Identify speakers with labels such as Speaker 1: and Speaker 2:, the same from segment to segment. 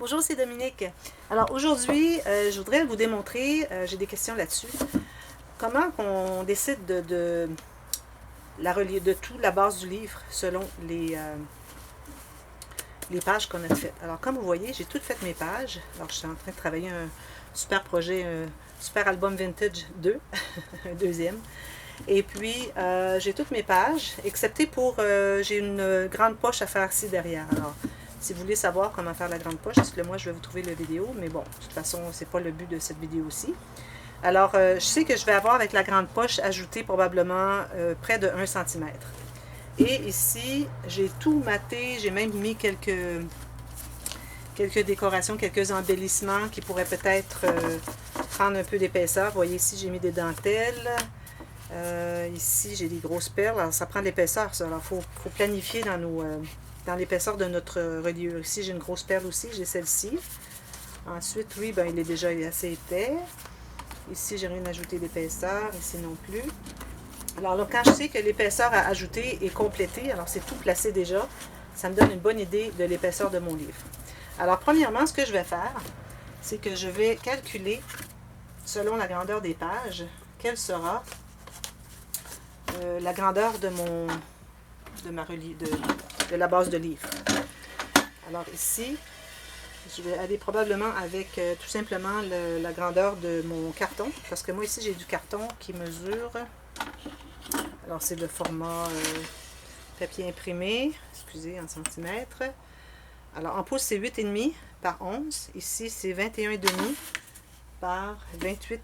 Speaker 1: Bonjour, c'est Dominique. Alors aujourd'hui, je voudrais vous démontrer, j'ai des questions là-dessus, comment on décide de tout la base du livre selon les pages qu'on a faites. Alors comme vous voyez, j'ai toutes fait mes pages. Alors je suis en train de travailler un super projet, un super album vintage 2, un deuxième. Et puis j'ai toutes mes pages, excepté pour, j'ai une grande poche à faire ici derrière. Alors si vous voulez savoir comment faire la grande poche, parce que moi je vais vous trouver la vidéo, mais bon, de toute façon, c'est pas le but de cette vidéo-ci. Alors, je sais que je vais avoir avec la grande poche ajouté probablement près de 1 cm. Et ici, j'ai tout maté, j'ai même mis quelques décorations, quelques embellissements qui pourraient peut-être prendre un peu d'épaisseur. Vous voyez ici, j'ai mis des dentelles. Ici, j'ai des grosses perles. Alors, ça prend de l'épaisseur, ça. Alors, il faut planifier dans l'épaisseur de notre reliure. Ici, j'ai une grosse perle aussi, j'ai celle-ci. Ensuite, lui, ben, il est déjà assez épais. Ici, j'ai rien ajouté d'épaisseur, ici non plus. Alors là, quand je sais que l'épaisseur à ajouter est complétée, alors c'est tout placé déjà, ça me donne une bonne idée de l'épaisseur de mon livre. Alors, premièrement, ce que je vais faire, c'est que je vais calculer, selon la grandeur des pages, quelle sera la grandeur de la base de livre. Alors ici, je vais aller probablement avec tout simplement la grandeur de mon carton, parce que moi ici j'ai du carton qui mesure, alors c'est le format papier imprimé, excusez, en centimètres. Alors en pouces c'est 8,5 par 11, ici c'est 21,5 par 28,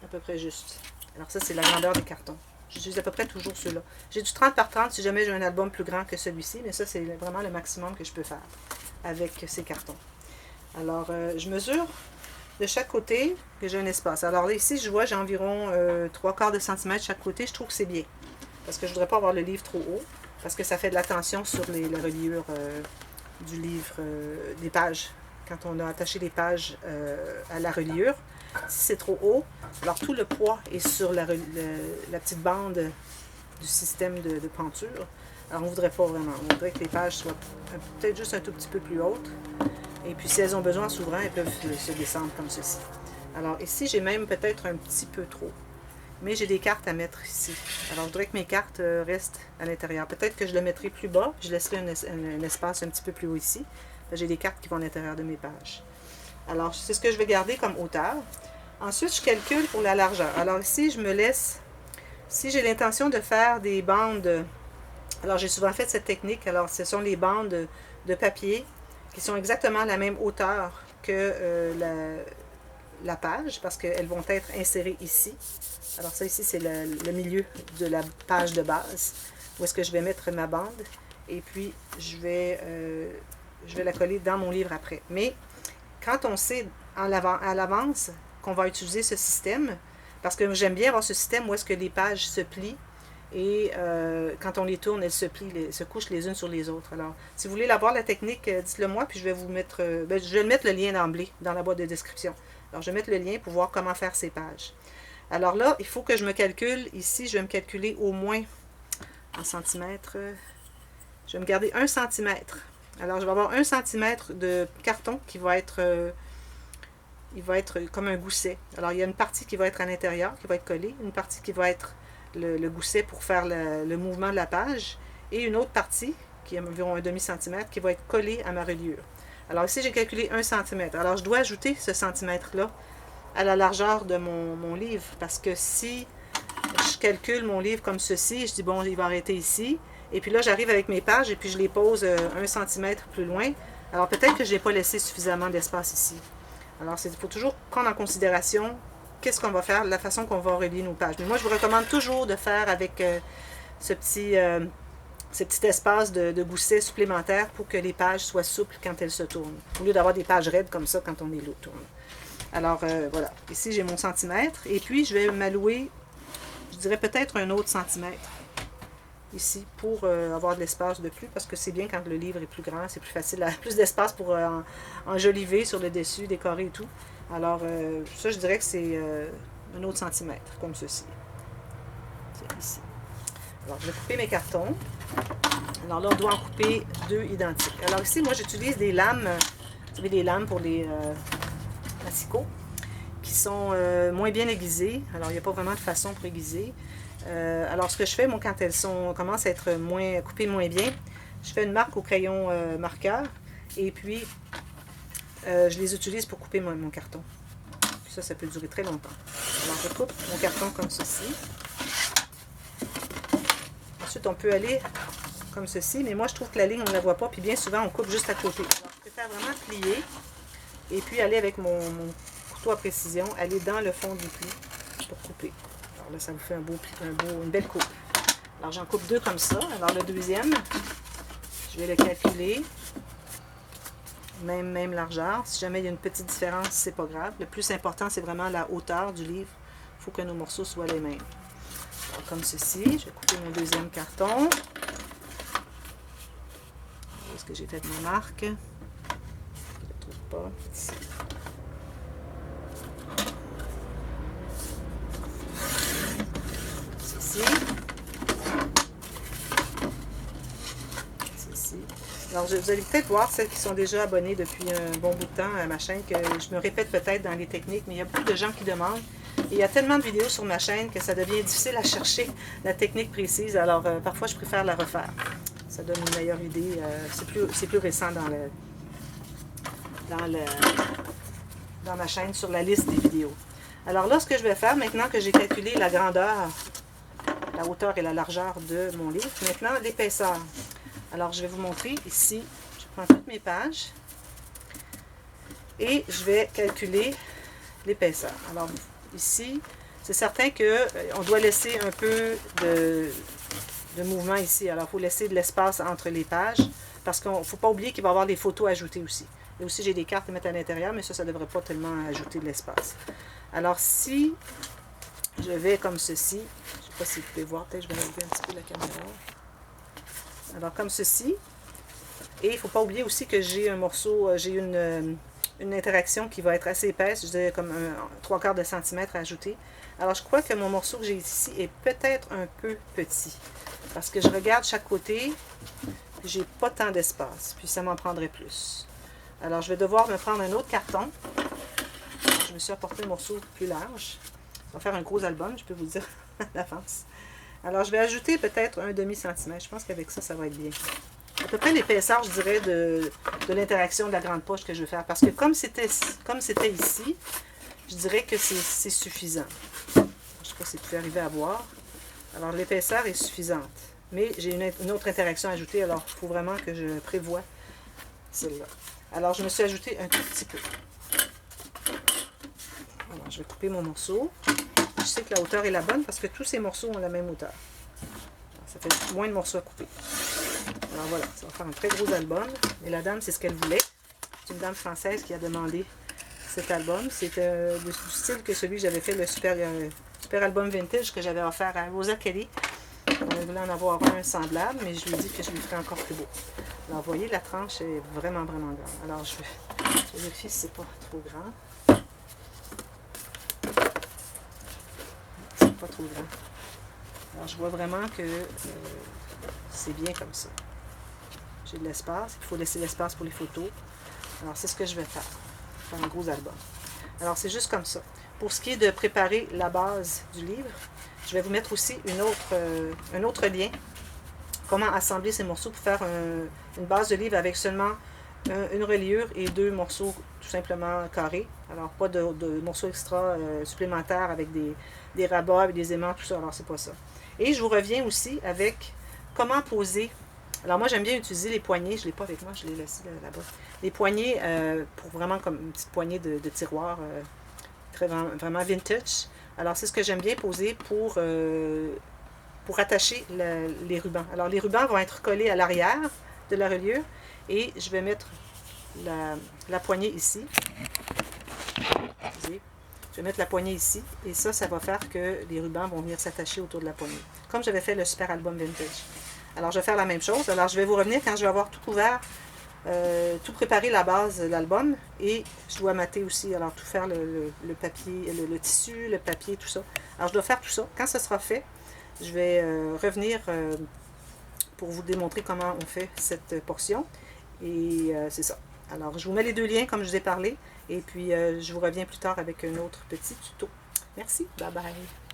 Speaker 1: à peu près juste. Alors ça c'est la grandeur des cartons. J'utilise à peu près toujours ceux-là. J'ai du 30 par 30 si jamais j'ai un album plus grand que celui-ci, mais ça, c'est vraiment le maximum que je peux faire avec ces cartons. Alors, je mesure de chaque côté que j'ai un espace. Alors là, ici, je vois, j'ai environ 3/4 de centimètre chaque côté. Je trouve que c'est bien. Parce que je ne voudrais pas avoir le livre trop haut, parce que ça fait de la tension sur la reliure du livre, des pages. Quand on a attaché les pages à la reliure, si c'est trop haut, alors tout le poids est sur la petite bande du système de penture. Alors on ne voudrait pas vraiment. On voudrait que les pages soient peut-être juste un tout petit peu plus hautes. Et puis si elles ont besoin s'ouvrant, elles peuvent se descendre comme ceci. Alors ici, j'ai même peut-être un petit peu trop. Mais j'ai des cartes à mettre ici. Alors je voudrais que mes cartes restent à l'intérieur. Peut-être que je le mettrai plus bas, je laisserai un espace un petit peu plus haut ici. J'ai des cartes qui vont à l'intérieur de mes pages. Alors, c'est ce que je vais garder comme hauteur. Ensuite, je calcule pour la largeur. Alors ici, je me laisse, si j'ai l'intention de faire des bandes, alors j'ai souvent fait cette technique, alors ce sont les bandes de papier qui sont exactement à la même hauteur que la page, parce qu'elles vont être insérées ici. Alors ça ici, c'est le milieu de la page de base, où est-ce que je vais mettre ma bande, et puis je vais la coller dans mon livre après. Mais quand on sait à l'avance qu'on va utiliser ce système, parce que j'aime bien avoir ce système où est-ce que les pages se plient et quand on les tourne, elles se couchent les unes sur les autres. Alors, si vous voulez avoir la technique, dites-le moi, puis je vais vous mettre, je vais mettre le lien d'emblée dans la boîte de description. Alors, je vais mettre le lien pour voir comment faire ces pages. Alors là, il faut que je me calcule, ici, je vais me calculer au moins en centimètres, je vais me garder 1 centimètre. Alors, je vais avoir 1 centimètre de carton qui va être, il va être comme un gousset. Alors, il y a une partie qui va être à l'intérieur, qui va être collée, une partie qui va être le gousset pour faire le mouvement de la page, et une autre partie, qui est environ un demi-centimètre, qui va être collée à ma reliure. Alors ici, j'ai calculé 1 centimètre. Alors, je dois ajouter ce centimètre-là à la largeur de mon livre, parce que si je calcule mon livre comme ceci, je dis, bon, il va arrêter ici, et puis là, j'arrive avec mes pages et puis je les pose 1 centimètre plus loin. Alors peut-être que je n'ai pas laissé suffisamment d'espace ici. Alors il faut toujours prendre en considération qu'est-ce qu'on va faire, la façon qu'on va relier nos pages. Mais moi, je vous recommande toujours de faire avec ce petit espace de gousset supplémentaire pour que les pages soient souples quand elles se tournent, au lieu d'avoir des pages raides comme ça quand on les tourne. Alors voilà, ici j'ai mon centimètre, et puis je vais m'allouer, je dirais peut-être un autre centimètre ici pour avoir de l'espace de plus, parce que c'est bien quand le livre est plus grand, c'est plus facile, plus d'espace pour enjoliver sur le dessus, décorer et tout. Alors ça, je dirais que c'est un autre centimètre, comme ceci. C'est ici. Alors je vais couper mes cartons. Alors là, on doit en couper 2 identiques. Alors ici, moi, j'utilise des lames Vous avez des lames pour les massicots qui sont moins bien aiguisées. Alors, il n'y a pas vraiment de façon pour aiguiser. Alors, ce que je fais, moi, quand elles commencent à être coupées moins bien, je fais une marque au crayon marqueur et puis je les utilise pour couper mon carton. Puis ça peut durer très longtemps. Alors, je coupe mon carton comme ceci. Ensuite, on peut aller comme ceci, mais moi, je trouve que la ligne, on ne la voit pas, puis bien souvent, on coupe juste à côté. Alors, je préfère vraiment plier et puis aller avec mon couteau à précision, aller dans le fond du pli pour couper. Alors là, ça vous fait une belle coupe. Alors, j'en coupe deux comme ça. Alors, le deuxième, je vais le calculer. Même largeur. Si jamais il y a une petite différence, c'est pas grave. Le plus important, c'est vraiment la hauteur du livre. Il faut que nos morceaux soient les mêmes. Alors, comme ceci, je vais couper mon deuxième carton. Où est-ce que j'ai fait ma marque? Je ne le trouve pas. Ici. Ceci. Ceci. Alors, vous allez peut-être voir, celles qui sont déjà abonnées depuis un bon bout de temps à ma chaîne, que je me répète peut-être dans les techniques, mais il y a beaucoup de gens qui demandent. Et il y a tellement de vidéos sur ma chaîne que ça devient difficile à chercher la technique précise. Alors, parfois, je préfère la refaire. Ça donne une meilleure idée. C'est plus récent dans ma chaîne sur la liste des vidéos. Alors là, ce que je vais faire, maintenant que j'ai calculé la grandeur, la hauteur et la largeur de mon livre, maintenant l'épaisseur. Alors, je vais vous montrer ici. Je prends toutes mes pages et je vais calculer l'épaisseur. Alors, ici, c'est certain qu'on doit laisser un peu de mouvement ici. Alors, il faut laisser de l'espace entre les pages parce qu'il ne faut pas oublier qu'il va y avoir des photos ajoutées aussi. Et aussi, j'ai des cartes à mettre à l'intérieur, mais ça ne devrait pas tellement ajouter de l'espace. Alors, si je vais comme ceci, je ne sais pas si vous pouvez voir, peut-être je vais relever un petit peu la caméra. Alors, comme ceci. Et il ne faut pas oublier aussi que j'ai un morceau, j'ai une interaction qui va être assez épaisse, je dirais comme 3/4 de centimètre à ajouter. Alors, je crois que mon morceau que j'ai ici est peut-être un peu petit. Parce que je regarde chaque côté, j'ai pas tant d'espace, puis ça m'en prendrait plus. Alors, je vais devoir me prendre un autre carton. Je me suis apporté un morceau plus large. Ça va faire un gros album, je peux vous dire d'avance. Alors, je vais ajouter peut-être un demi-centimètre. Je pense qu'avec ça, ça va être bien. À peu près l'épaisseur, je dirais, de l'interaction de la grande poche que je vais faire. Parce que comme c'était ici, je dirais que c'est suffisant. Je ne sais pas si vous pouvez arriver à voir. Alors, l'épaisseur est suffisante. Mais j'ai une autre interaction à ajouter, alors il faut vraiment que je prévoie celle-là. Alors, je me suis ajouté un tout petit peu. Alors, je vais couper mon morceau. Je sais que la hauteur est la bonne parce que tous ces morceaux ont la même hauteur. Alors, ça fait moins de morceaux à couper. Alors voilà, ça va faire un très gros album. Et la dame, c'est ce qu'elle voulait. C'est une dame française qui a demandé cet album. C'est du style que celui que j'avais fait, le super album vintage que j'avais offert à Rosa Kelly. On voulait en avoir un semblable, mais je lui ai dit que je lui ferais encore plus beau. Alors, vous voyez, la tranche est vraiment, vraiment grande. Alors, je vérifie si c'est pas trop grand. C'est pas trop grand. Alors, je vois vraiment que c'est bien comme ça. J'ai de l'espace. Il faut laisser l'espace pour les photos. Alors, c'est ce que je vais faire. Faire un gros album. Alors, c'est juste comme ça. Pour ce qui est de préparer la base du livre, je vais vous mettre aussi un autre lien. Comment assembler ces morceaux pour faire une base de livre avec seulement une reliure et 2 morceaux tout simplement carrés. Alors, pas de morceaux extra supplémentaires avec des rabats, avec des aimants, tout ça. Alors, c'est pas ça. Et je vous reviens aussi avec comment poser. Alors, moi, j'aime bien utiliser les poignées. Je ne l'ai pas avec moi, je l'ai laissé là-bas. Les poignées pour vraiment comme une petite poignée de tiroir vraiment vintage. Alors, c'est ce que j'aime bien poser pour attacher les rubans. Alors, les rubans vont être collés à l'arrière de la reliure et je vais mettre la poignée ici. Je vais mettre la poignée ici et ça va faire que les rubans vont venir s'attacher autour de la poignée. Comme j'avais fait le super album vintage. Alors, je vais faire la même chose. Alors, je vais vous revenir quand je vais avoir tout couvert, tout préparer la base de l'album et je dois mater aussi, alors tout faire le papier, le tissu, le papier, tout ça. Alors, je dois faire tout ça. Quand ce sera fait, je vais revenir pour vous démontrer comment on fait cette portion et c'est ça. Alors, je vous mets les deux liens comme je vous ai parlé. Et puis, je vous reviens plus tard avec un autre petit tuto. Merci. Bye bye.